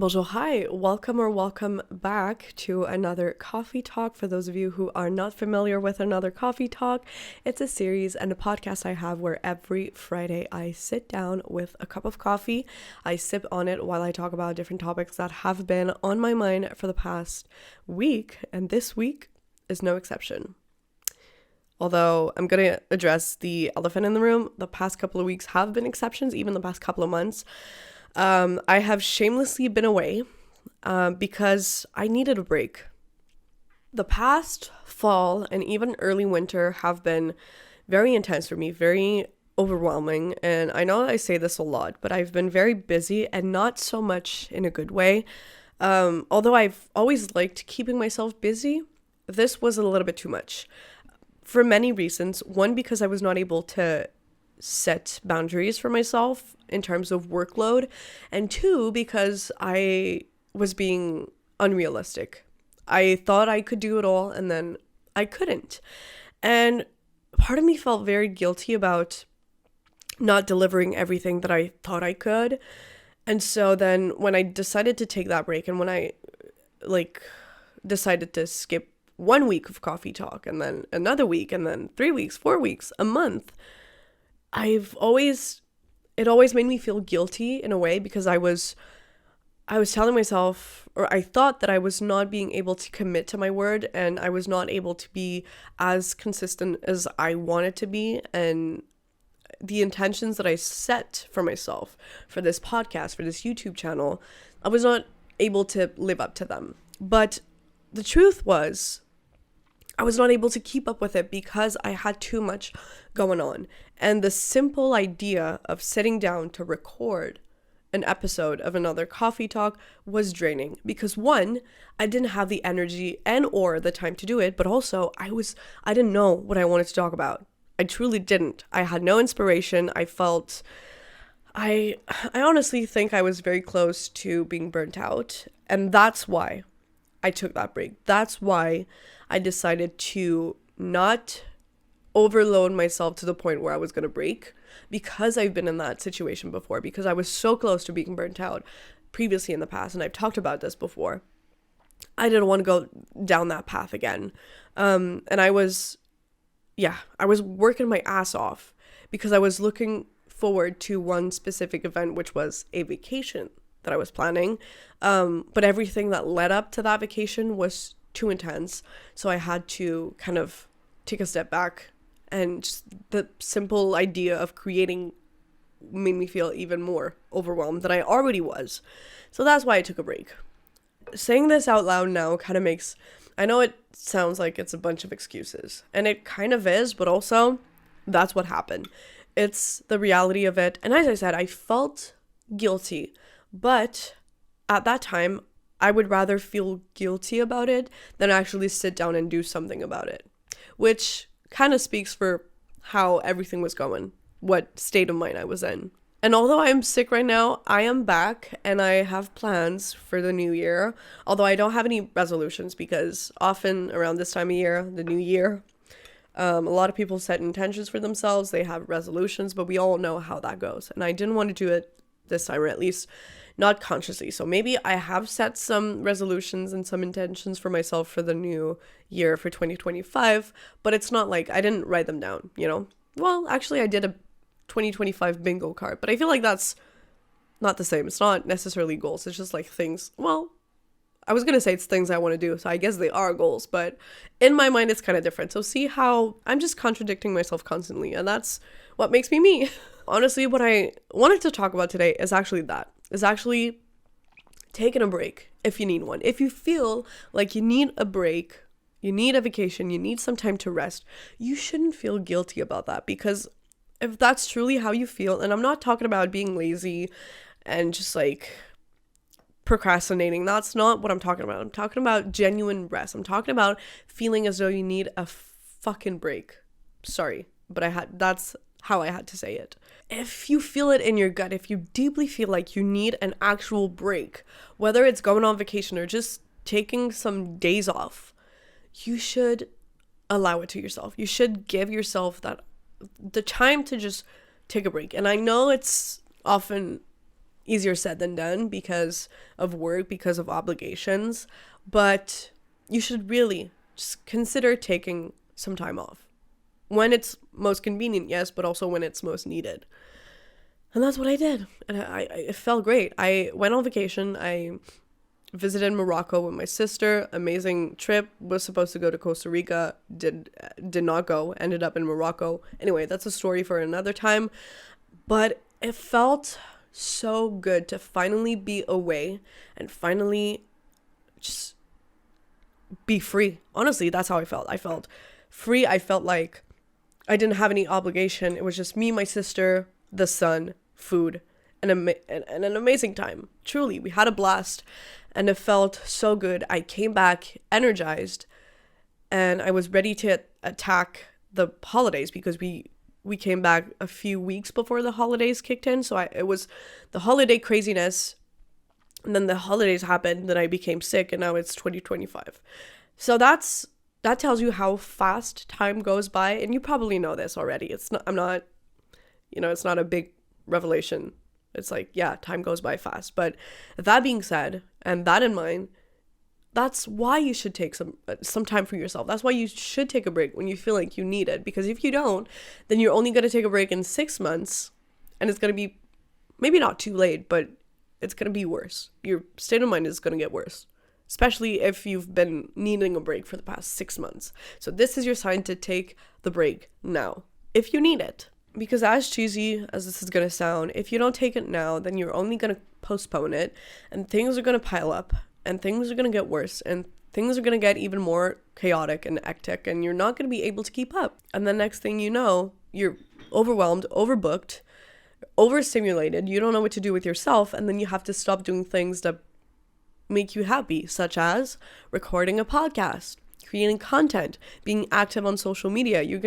Bonjour, hi, welcome back to another coffee talk. For those of you who are not familiar with another coffee talk, it's a series and a podcast I have where every Friday I sit down with a cup of coffee. I sip on it while I talk about different topics that have been on my mind for the past week, and this week is no exception. Although I'm going to address the elephant in the room, the past couple of weeks have been exceptions, even the past couple of months. I have shamelessly been away because I needed a break. The past fall and even early winter have been very intense for me, very overwhelming. And I know I say this a lot, but I've been very busy and not so much in a good way. Although I've always liked keeping myself busy, this was a little bit too much. For many reasons. One, because I was not able to set boundaries for myself in terms of workload, and two, because I was being unrealistic. I thought I could do it all and then I couldn't. And part of me felt very guilty about not delivering everything that I thought I could. And so then when I decided to take that break and when I decided to skip 1 week of coffee talk and then another week and then 3 weeks, 4 weeks, a month, it always made me feel guilty in a way because I was telling myself, or I thought that I was not being able to commit to my word and I was not able to be as consistent as I wanted to be. And the intentions that I set for myself, for this podcast, for this YouTube channel, I was not able to live up to them. But the truth was, I was not able to keep up with it because I had too much going on. And the simple idea of sitting down to record an episode of another coffee talk was draining because one, I didn't have the energy and or the time to do it, but also I didn't know what I wanted to talk about. I truly didn't. I had no inspiration. I honestly think I was very close to being burnt out, and that's why I took that break. That's why I decided to not overload myself to the point where I was going to break, because I've been in that situation before, because I was so close to being burnt out previously in the past, and I've talked about this before. I didn't want to go down that path again. And I was working my ass off because I was looking forward to one specific event, which was a vacation that I was planning. But everything that led up to that vacation was too intense. So I had to kind of take a step back, and just the simple idea of creating made me feel even more overwhelmed than I already was. So that's why I took a break. Saying this out loud now kind of makes, I know it sounds like it's a bunch of excuses, and it kind of is, but also that's what happened. It's the reality of it. And as I said, I felt guilty, but at that time, I would rather feel guilty about it than actually sit down and do something about it, which kind of speaks for how everything was going, what state of mind I was in. And although I'm sick right now, I am back and I have plans for the new year, although I don't have any resolutions because often around this time of year, the new year, a lot of people set intentions for themselves, they have resolutions, but we all know how that goes. And I didn't want to do it this time, or at least not consciously. So maybe I have set some resolutions and some intentions for myself for the new year for 2025, but it's not like I didn't write them down, you know? Well, actually I did a 2025 bingo card, but I feel like that's not the same. It's not necessarily goals. It's just like things. Well, I was going to say it's things I want to do, so I guess they are goals, but in my mind it's kind of different. So see how I'm just contradicting myself constantly, and that's what makes me me. Honestly, what I wanted to talk about today is actually taking a break if you need one. If you feel like you need a break, you need a vacation, you need some time to rest, you shouldn't feel guilty about that, because if that's truly how you feel, and I'm not talking about being lazy and just like procrastinating, that's not what I'm talking about. I'm talking about genuine rest. I'm talking about feeling as though you need a fucking break. Sorry, but that's how I had to say it. If you feel it in your gut, if you deeply feel like you need an actual break, whether it's going on vacation or just taking some days off, you should allow it to yourself. You should give yourself the time to just take a break. And I know it's often easier said than done because of work, because of obligations, but you should really just consider taking some time off when it's most convenient, yes, but also when it's most needed. And that's what I did. And it felt great. I went on vacation. I visited Morocco with my sister. Amazing trip. Was supposed to go to Costa Rica. Did not go. Ended up in Morocco. Anyway, that's a story for another time. But it felt so good to finally be away and finally just be free. Honestly, that's how I felt. I felt free. I felt like I didn't have any obligation. It was just me, my sister, the sun, food, and an amazing time. Truly, we had a blast, and it felt so good. I came back energized, and I was ready to attack the holidays because we came back a few weeks before the holidays kicked in. So it was the holiday craziness, and then the holidays happened, then I became sick, and now it's 2025. So that tells you how fast time goes by, and you probably know this already. It's not a big revelation. It's like, yeah, time goes by fast. But that being said, and that in mind, that's why you should take some time for yourself. That's why you should take a break when you feel like you need it. Because if you don't, then you're only going to take a break in 6 months, and it's going to be maybe not too late, but it's going to be worse. Your state of mind is going to get worse, especially if you've been needing a break for the past 6 months. So this is your sign to take the break now, if you need it. Because as cheesy as this is going to sound, if you don't take it now, then you're only going to postpone it, and things are going to pile up, and things are going to get worse, and things are going to get even more chaotic and hectic, and you're not going to be able to keep up. And the next thing you know, you're overwhelmed, overbooked, overstimulated, you don't know what to do with yourself, and then you have to stop doing things that make you happy, such as recording a podcast, creating content, being active on social media. You're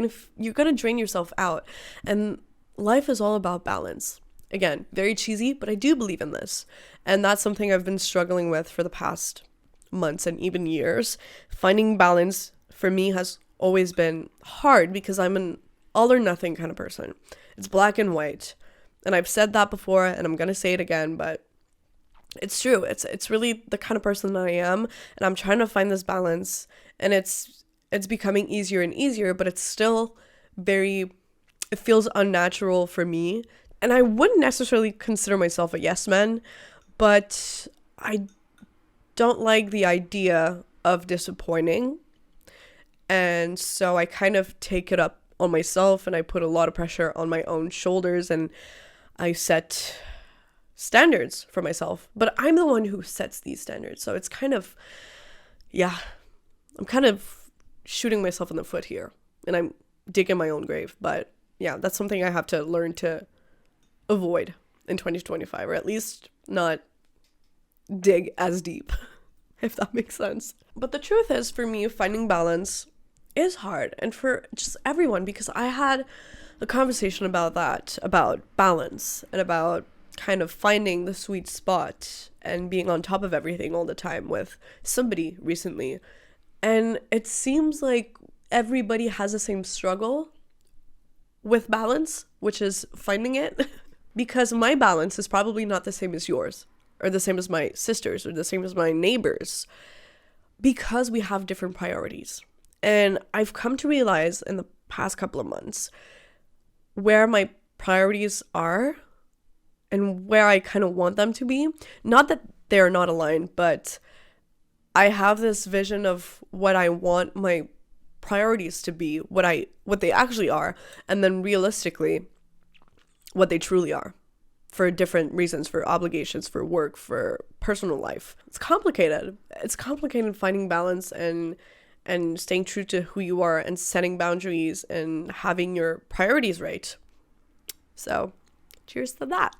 gonna drain yourself out. And life is all about balance. Again, very cheesy, but I do believe in this. And that's something I've been struggling with for the past months and even years. Finding balance for me has always been hard because I'm an all or nothing kind of person. It's black and white. And I've said that before, and I'm gonna say it again, but it's true. It's really the kind of person that I am, and I'm trying to find this balance, and it's becoming easier and easier, but it's still it feels unnatural for me. And I wouldn't necessarily consider myself a yes man, but I don't like the idea of disappointing. And so I kind of take it up on myself, and I put a lot of pressure on my own shoulders, and I set standards for myself, but I'm the one who sets these standards. So it's kind of, I'm kind of shooting myself in the foot here, and I'm digging my own grave. But yeah, that's something I have to learn to avoid in 2025, or at least not dig as deep, if that makes sense. But the truth is, for me, finding balance is hard, and for just everyone, because I had a conversation about that, about balance, and about kind of finding the sweet spot and being on top of everything all the time with somebody recently. And it seems like everybody has the same struggle with balance, which is finding it. Because my balance is probably not the same as yours, or the same as my sister's, or the same as my neighbor's, because we have different priorities. And I've come to realize in the past couple of months where my priorities are and where I kind of want them to be. Not that they're not aligned, but I have this vision of what I want my priorities to be, what they actually are, and then realistically what they truly are, for different reasons, for obligations, for work, for personal life. It's complicated. It's complicated finding balance and staying true to who you are and setting boundaries and having your priorities right. So, cheers to that.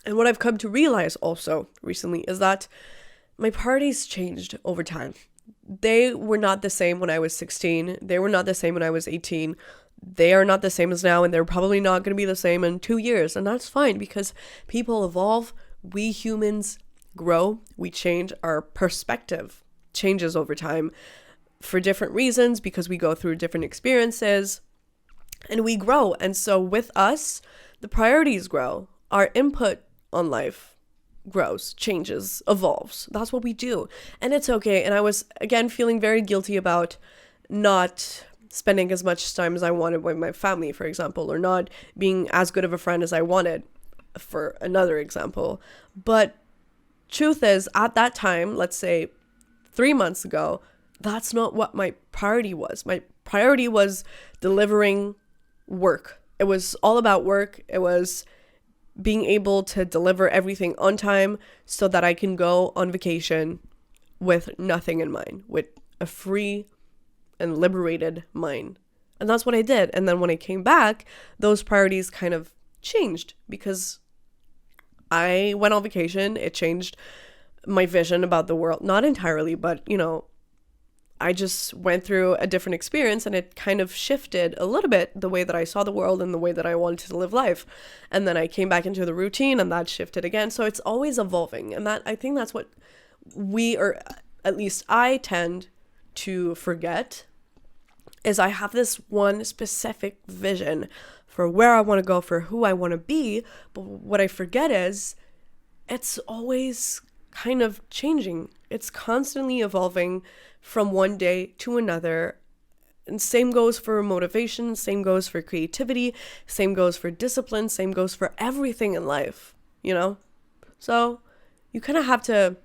And what I've come to realize also recently is that my priorities changed over time. They were not the same when I was 16. They were not the same when I was 18. They are not the same as now, and they're probably not going to be the same in 2 years. And that's fine, because people evolve. We humans grow. We change. Our perspective changes over time for different reasons, because we go through different experiences and we grow. And so with us, the priorities grow. Our input on life grows, changes, evolves. That's what we do. And it's okay. And I was, again, feeling very guilty about not spending as much time as I wanted with my family, for example, or not being as good of a friend as I wanted, for another example. But truth is, at that time, let's say 3 months ago, that's not what my priority was. My priority was delivering work. It was all about work. It was being able to deliver everything on time so that I can go on vacation with nothing in mind, with a free and liberated mind. And that's what I did. And then when I came back, those priorities kind of changed because I went on vacation. It changed my vision about the world. Not entirely, but, I just went through a different experience and it kind of shifted a little bit the way that I saw the world and the way that I wanted to live life. And then I came back into the routine and that shifted again. So it's always evolving. And I think that's what or at least I tend to forget, is I have this one specific vision for where I want to go, for who I want to be. But what I forget is it's always kind of changing. It's constantly evolving from one day to another. And same goes for motivation, same goes for creativity, same goes for discipline, same goes for everything in life, So you kind of have to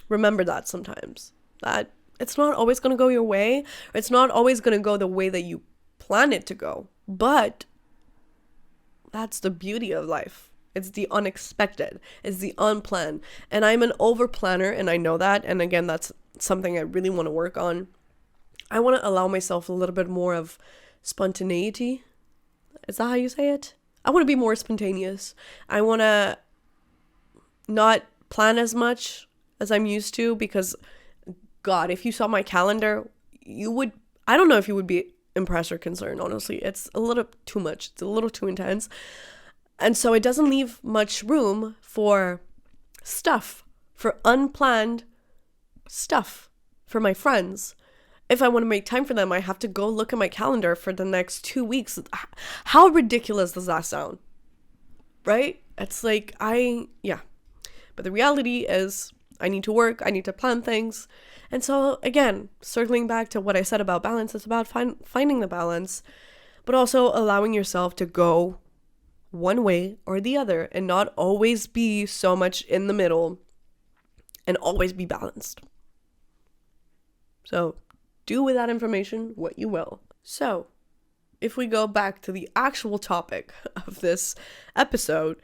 remember that sometimes, that it's not always going to go your way, or it's not always going to go the way that you plan it to go. But that's the beauty of life. It's the unexpected. It's the unplanned. And I'm an over planner, and I know that. And again, that's something I really want to work on. I want to allow myself a little bit more of spontaneity. Is that how you say it? I want to be more spontaneous. I want to not plan as much as I'm used to, because God, if you saw my calendar, I don't know if you would be impressed or concerned, honestly. It's a little too much. It's a little too intense. And so it doesn't leave much room for unplanned stuff for my friends. If I want to make time for them, I have to go look at my calendar for the next 2 weeks. How ridiculous does that sound? Right? It's like, But the reality is, I need to work. I need to plan things. And so, again, circling back to what I said about balance, it's about finding the balance, but also allowing yourself to go one way or the other and not always be so much in the middle and always be balanced. So do with that information what you will. So if we go back to the actual topic of this episode,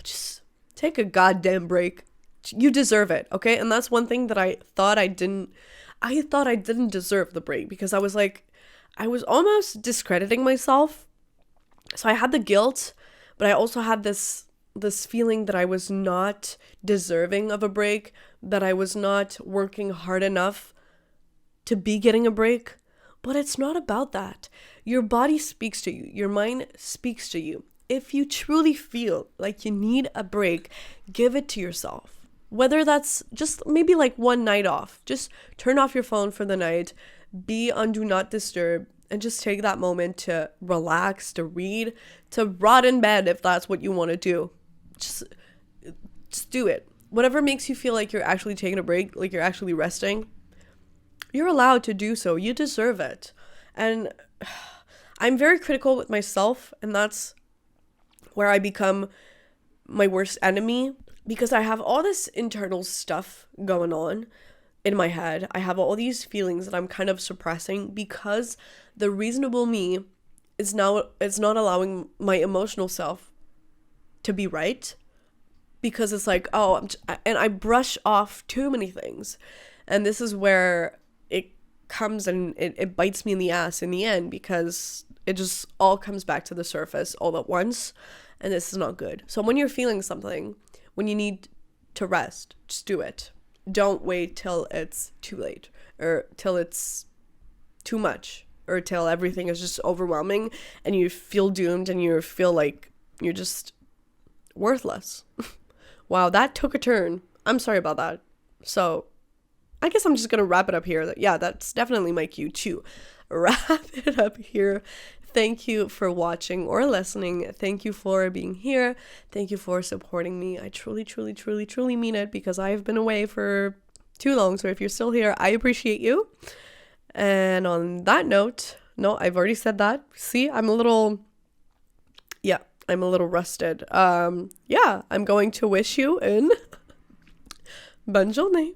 just take a goddamn break. You deserve it, okay? And that's one thing that I thought I didn't deserve the break, because I was almost discrediting myself. So I had the guilt, but I also had this feeling that I was not deserving of a break, that I was not working hard enough to be getting a break. But it's not about that. Your body speaks to you. Your mind speaks to you. If you truly feel like you need a break, give it to yourself. Whether that's just maybe like one night off. Just turn off your phone for the night. Be on Do Not Disturb. And just take that moment to relax, to read, to rot in bed if that's what you want to do. Just do it. Whatever makes you feel like you're actually taking a break, like you're actually resting, you're allowed to do so. You deserve it. And I'm very critical with myself, and that's where I become my worst enemy, because I have all this internal stuff going on in my head. I have all these feelings that I'm kind of suppressing because the reasonable me is not allowing my emotional self to be right, because it's like, and I brush off too many things. And this is where it comes and it bites me in the ass in the end, because it just all comes back to the surface all at once. And this is not good. So when you're feeling something, when you need to rest, just do it. Don't wait till it's too late, or till it's too much, or till everything is just overwhelming and you feel doomed and you feel like you're just worthless. Wow, that took a turn. I'm sorry about that. So I guess I'm just going to wrap it up here. That's definitely my cue to wrap it up here. Thank you for watching or listening. Thank you for being here. Thank you for supporting me. I truly, truly, truly, truly mean it, because I've been away for too long. So if you're still here, I appreciate you. And on that note, no, I've already said that. See, I'm a little rusted. I'm going to wish you bonne journée.